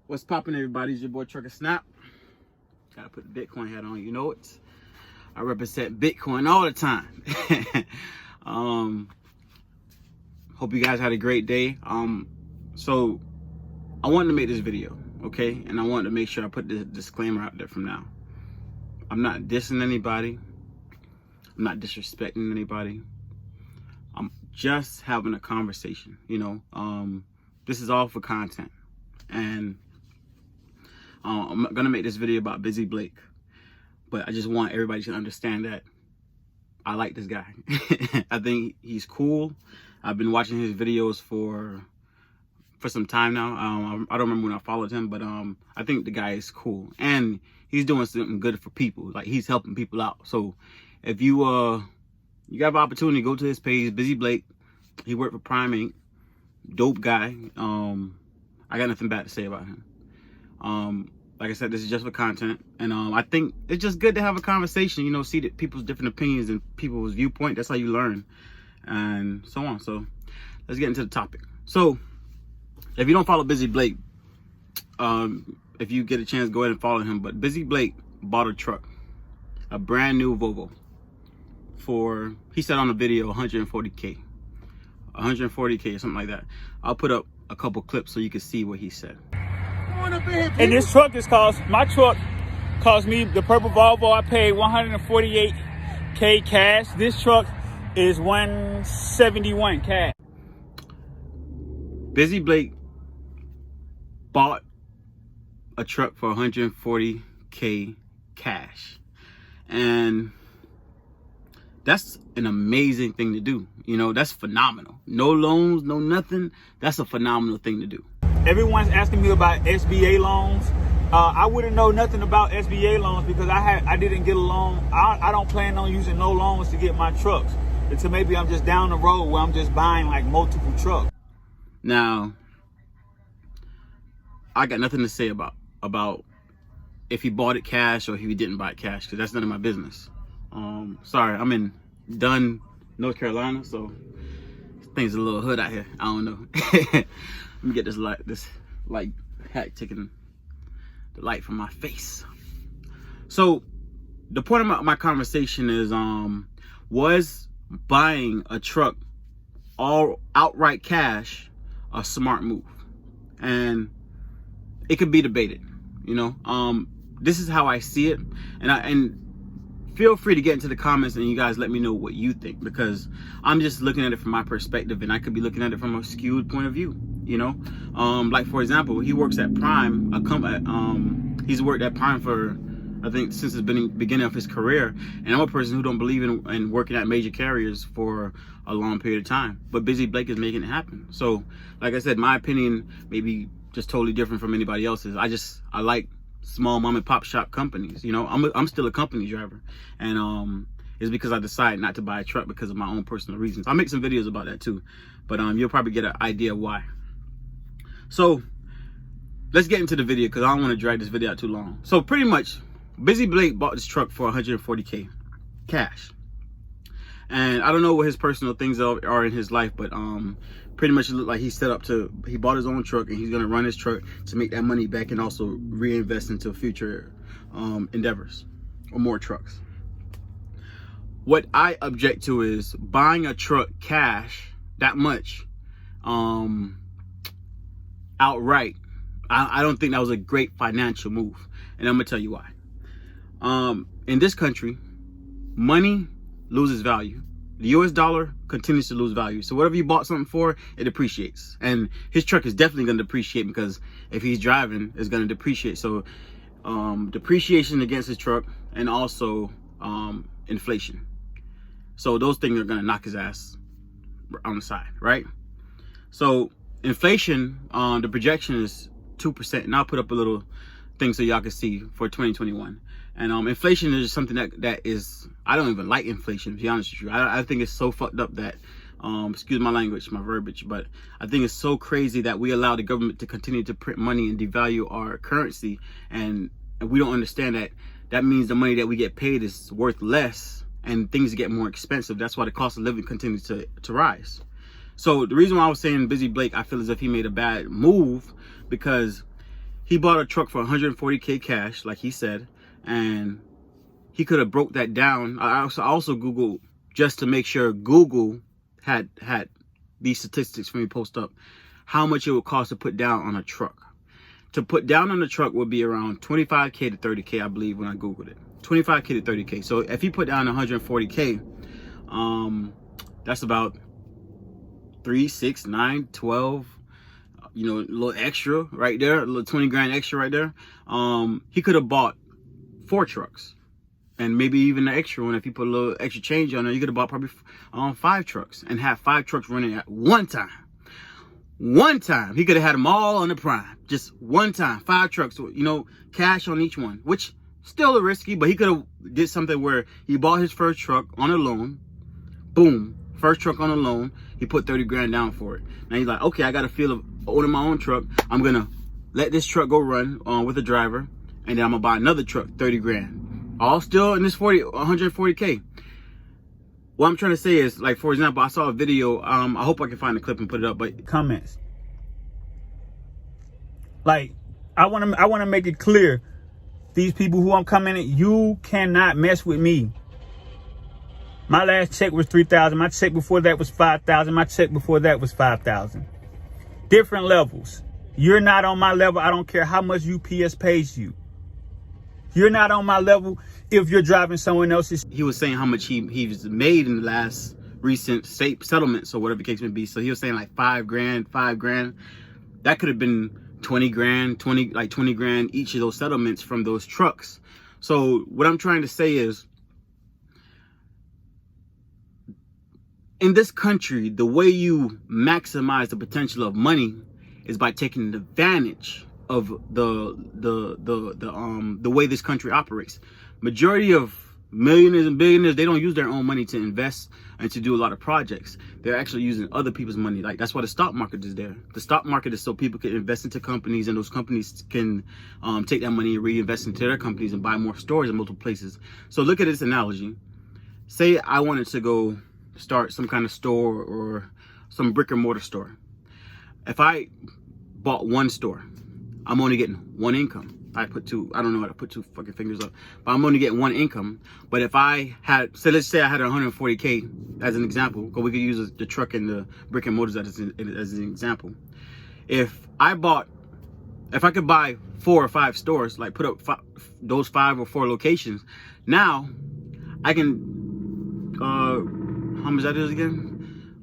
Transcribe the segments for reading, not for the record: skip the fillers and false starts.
What's poppin', everybody? It's your boy Trucker Snap. Gotta put the Bitcoin hat on, you know it. I represent Bitcoin all the time. Hope you guys had a great day. So I wanted to make this video, okay? And I wanted to make sure I put the disclaimer out there from now. I'm not dissing anybody. I'm not disrespecting anybody. I'm just having a conversation, you know. This is all for content. And I'm not gonna make this video about Busy Blake, but I just want everybody to understand that I like this guy. I think he's cool. I've been watching his videos for some time now. I don't remember when I followed him, but I think the guy is cool and he's doing something good for people. Like, he's helping people out. So if you have an opportunity, go to his page, Busy Blake. He worked for Prime Inc. Dope guy. I got nothing bad to say about him. Like I said, this is just for content, and I think it's just good to have a conversation, you know, see that people's different opinions and people's viewpoint. That's how you learn, and so on. So let's get into the topic. So if you don't follow Busy Blake, if you get a chance, go ahead and follow him. But Busy Blake bought a truck, a brand new Volvo, for, he said on the video, 140K, 140K or something like that. I'll put up a couple clips so you can see what he said. And this truck my truck cost me, the purple Volvo, I paid 148K cash. This truck is 171 cash. Busy Blake bought a truck for 140K cash. And that's an amazing thing to do. You know, that's phenomenal. No loans, no nothing. That's a phenomenal thing to do. Everyone's asking me about SBA loans. I wouldn't know nothing about SBA loans because I didn't get a loan. I don't plan on using no loans to get my trucks. Until maybe I'm just down the road where I'm just buying like multiple trucks. Now, I got nothing to say about if he bought it cash or if he didn't buy it cash, because that's none of my business. Sorry, I'm in Dunn, North Carolina, so things a little hood out here. I don't know. Let me get this light hat taking the light from my face. So the point of my conversation is, was buying a truck all outright cash a smart move? And it could be debated, you know. This is how I see it, and feel free to get into the comments and you guys let me know what you think, because I'm just looking at it from my perspective and I could be looking at it from a skewed point of view, you know. Like, for example, he works at Prime, he's worked at Prime for, I think, since the beginning of his career, and I'm a person who don't believe in working at major carriers for a long period of time, but Busy Blake is making it happen. So like I said, my opinion may be just totally different from anybody else's. I like small mom and pop shop companies, you know. I'm still a company driver, and it's because I decided not to buy a truck because of my own personal reasons. I'll make some videos about that too, but you'll probably get an idea why. So let's get into the video because I don't want to drag this video out too long. So pretty much, Busy Blake bought this truck for 140K cash, and I don't know what his personal things are in his life, but pretty much it looked like he bought his own truck and he's gonna run his truck to make that money back and also reinvest into future endeavors or more trucks. What I object to is buying a truck cash that much outright. I don't think that was a great financial move, and I'm gonna tell you why. In this country, money loses value. The US dollar continues to lose value. So whatever you bought something for, it depreciates. And his truck is definitely going to depreciate, because if he's driving, it's going to depreciate. So depreciation against his truck, and also inflation. So those things are going to knock his ass on the side, right? So inflation, the projection is 2%. And I'll put up a little thing so y'all can see for 2021. And inflation is something that is, I don't even like inflation, to be honest with you. I think it's so fucked up that, excuse my language, my verbiage, but I think it's so crazy that we allow the government to continue to print money and devalue our currency, and we don't understand that that means the money that we get paid is worth less and things get more expensive. That's why the cost of living continues to rise. So the reason why I was saying Busy Blake, I feel as if he made a bad move, because he bought a truck for 140K cash, like he said, and he could have broke that down. I also Googled just to make sure Google had these statistics for me post up, how much it would cost to put down on a truck. To put down on the truck would be around 25K to 30K, I believe, when I Googled it. 25K to 30K. So if you put down 140K, that's about 3, 6, 9, 12, you know, a little extra right there, a little 20 grand extra right there. He could have bought 4 trucks, and maybe even the extra one. If you put a little extra change on there, you could have bought probably 5 trucks and have 5 trucks running at one time. One time. He could have had them all on the prime. Just one time. 5 trucks, you know, cash on each one, which still risky, but he could have did something where he bought his first truck on a loan. Boom. First truck on a loan. He put 30 grand down for it. Now he's like, okay, I got a feel of owning my own truck. I'm going to let this truck go run with a driver, and then I'm going to buy another truck, 30 grand. All still in this 140K. What I'm trying to say is, like, for example, I saw a video. I hope I can find the clip and put it up. But comments, like, I want to make it clear, these people who I'm coming at, you cannot mess with me. My last check was $3,000. My check before that was $5,000. My check before that was $5,000. Different levels. You're not on my level. I don't care how much UPS pays you. You're not on my level if you're driving someone else's. He was saying how much he's made in the last recent state settlements or whatever the case may be. So he was saying like 5 grand. That could have been 20 grand, 20 grand each of those settlements from those trucks. So what I'm trying to say is, in this country, the way you maximize the potential of money is by taking advantage of the way this country operates. Majority of millionaires and billionaires, they don't use their own money to invest and to do a lot of projects. They're actually using other people's money. Like, that's why the stock market is there. The stock market is so people can invest into companies, and those companies can take that money and reinvest into their companies and buy more stores in multiple places. So look at this analogy. Say I wanted to go start some kind of store or some brick and mortar store. If I bought one store, I'm only getting one income. I don't know how to put 2 fucking fingers up, but I'm only getting one income. But if I had, so let's say I had 140K as an example, because we could use the truck and the brick and mortars as an example. If I could buy 4 or 5 stores, like put up those 5 or 4 locations, now I can, how much that is again?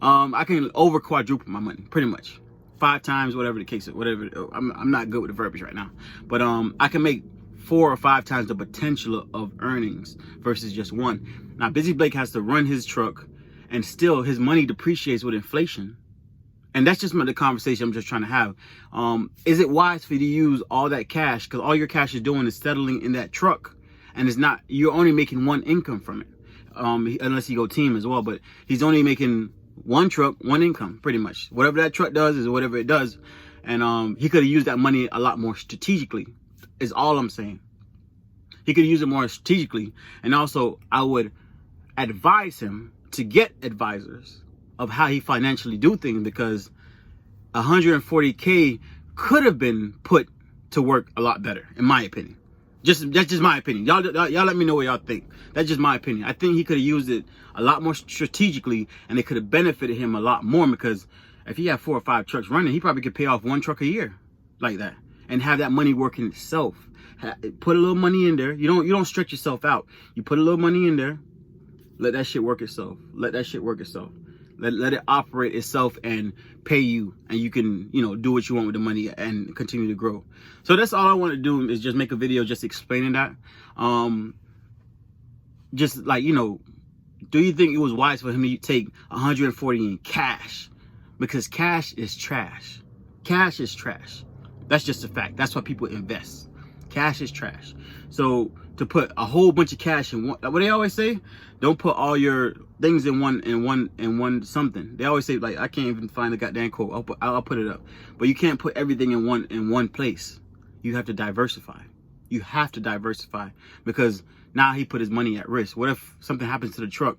I can over quadruple my money, pretty much. 5 times, whatever the case is, whatever. I'm not good with the verbiage right now, but I can make 4 or 5 times the potential of earnings versus just one. Now, Busy Blake has to run his truck, and still his money depreciates with inflation. And that's just the conversation I'm just trying to have. Is it wise for you to use all that cash? Because all your cash is doing is settling in that truck, and it's not. You're only making one income from it, unless you go team as well. But he's only making one truck, one income, pretty much. Whatever that truck does is whatever it does. And he could have used that money a lot more strategically, is all I'm saying. He could use it more strategically. And also, I would advise him to get advisors of how he financially do things, because 140K could have been put to work a lot better, in my opinion. That's just my opinion. Y'all let me know what y'all think. That's just my opinion. I think he could have used it a lot more strategically, and it could have benefited him a lot more, because if he had 4 or 5 trucks running, he probably could pay off 1 truck a year like that and have that money working itself. Put a little money in there. You don't stretch yourself out. You put a little money in there. Let that shit work itself. Let that shit work itself. Let it operate itself and pay you, and you can, do what you want with the money and continue to grow. So that's all I want to do, is just make a video just explaining that. Just like, do you think it was wise for him to take 140 in cash? Because cash is trash. Cash is trash. That's just a fact. That's why people invest. Cash is trash. So to put a whole bunch of cash in one, what they always say, don't put all your things in one something. They always say, like, I can't even find the goddamn quote. I'll put it up. But you can't put everything in one place. You have to diversify. You have to diversify, because now he put his money at risk. What if something happens to the truck?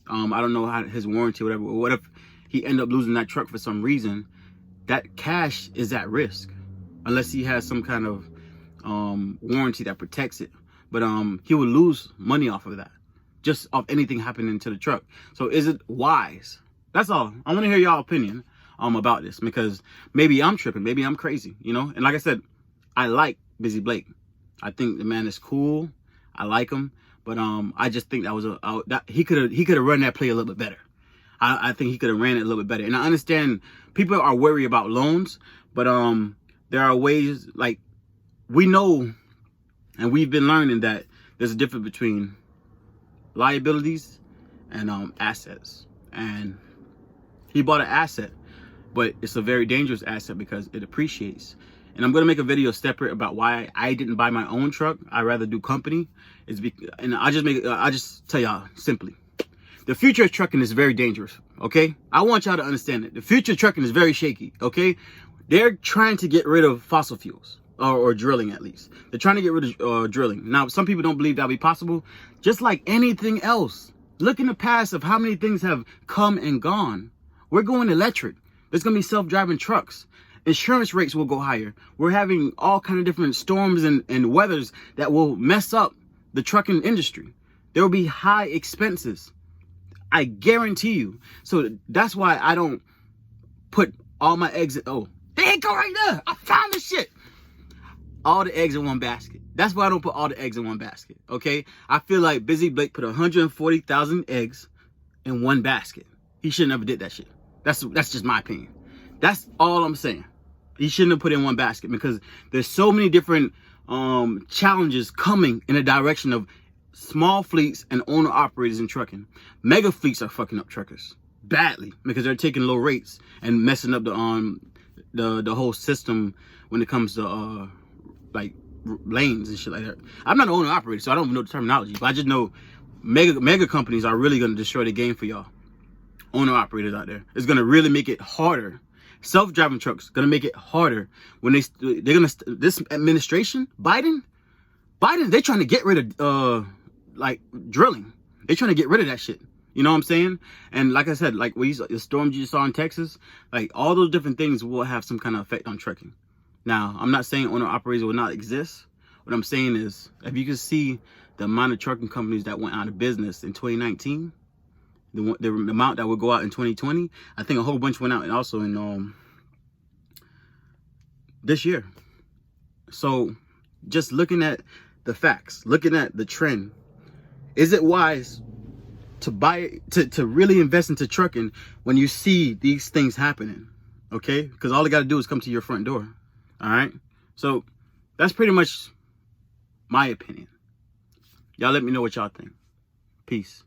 I don't know how his warranty or whatever. What if he end up losing that truck for some reason? That cash is at risk. unless he has some kind of warranty that protects it. But he would lose money off of that, just off anything happening to the truck. So is it wise? That's all. I want to hear y'all opinion about this, because maybe I'm tripping, maybe I'm crazy, you know. And like I said, I like Busy Blake. I think the man is cool. I like him, but I just think that was that he could have run that play a little bit better. I think he could have ran it a little bit better. And I understand people are worried about loans, but there are ways, like, we know and we've been learning that there's a difference between liabilities and assets. And he bought an asset, but it's a very dangerous asset because it appreciates. And I'm gonna make a video separate about why I didn't buy my own truck. I rather do company. And I just tell y'all simply, the future of trucking is very dangerous. Okay, I want y'all to understand it. The future of trucking is very shaky. Okay, they're trying to get rid of fossil fuels, or drilling at least. They're trying to get rid of drilling. Now, some people don't believe that'll be possible. Just like anything else, look in the past of how many things have come and gone. We're going electric. There's gonna be self-driving trucks. Insurance rates will go higher. We're having all kind of different storms and weathers that will mess up the trucking industry. There will be high expenses. I guarantee you. So that's why I don't put all my eggs in, oh, there you go right there. I found the shit. All the eggs in one basket. That's why I don't put all the eggs in one basket. Okay? I feel like Busy Blake put 140,000 eggs in one basket. He should never did that shit. That's just my opinion. That's all I'm saying. He shouldn't have put in one basket, because there's so many different challenges coming in the direction of small fleets and owner operators in trucking. Mega fleets are fucking up truckers badly because they're taking low rates and messing up the whole system when it comes to like lanes and shit like that. I'm not an owner operator, so I don't know the terminology, but I just know mega companies are really going to destroy the game for y'all owner operators out there. It's going to really make it harder. Self-driving trucks going to make it harder when they're going to, this administration, Biden, they're trying to get rid of like drilling. They're trying to get rid of that shit. You know what I'm saying? And like I said, like the storms you saw in Texas, like all those different things will have some kind of effect on trucking. Now, I'm not saying owner operators will not exist. What I'm saying is, if you can see the amount of trucking companies that went out of business in 2019, the amount that would go out in 2020, I think a whole bunch went out, and also in this year. So just looking at the facts, looking at the trend, is it wise to buy, to really invest into trucking when you see these things happening? Okay, because all they got to do is come to your front door. All right, so that's pretty much my opinion. Y'all let me know what y'all think. Peace.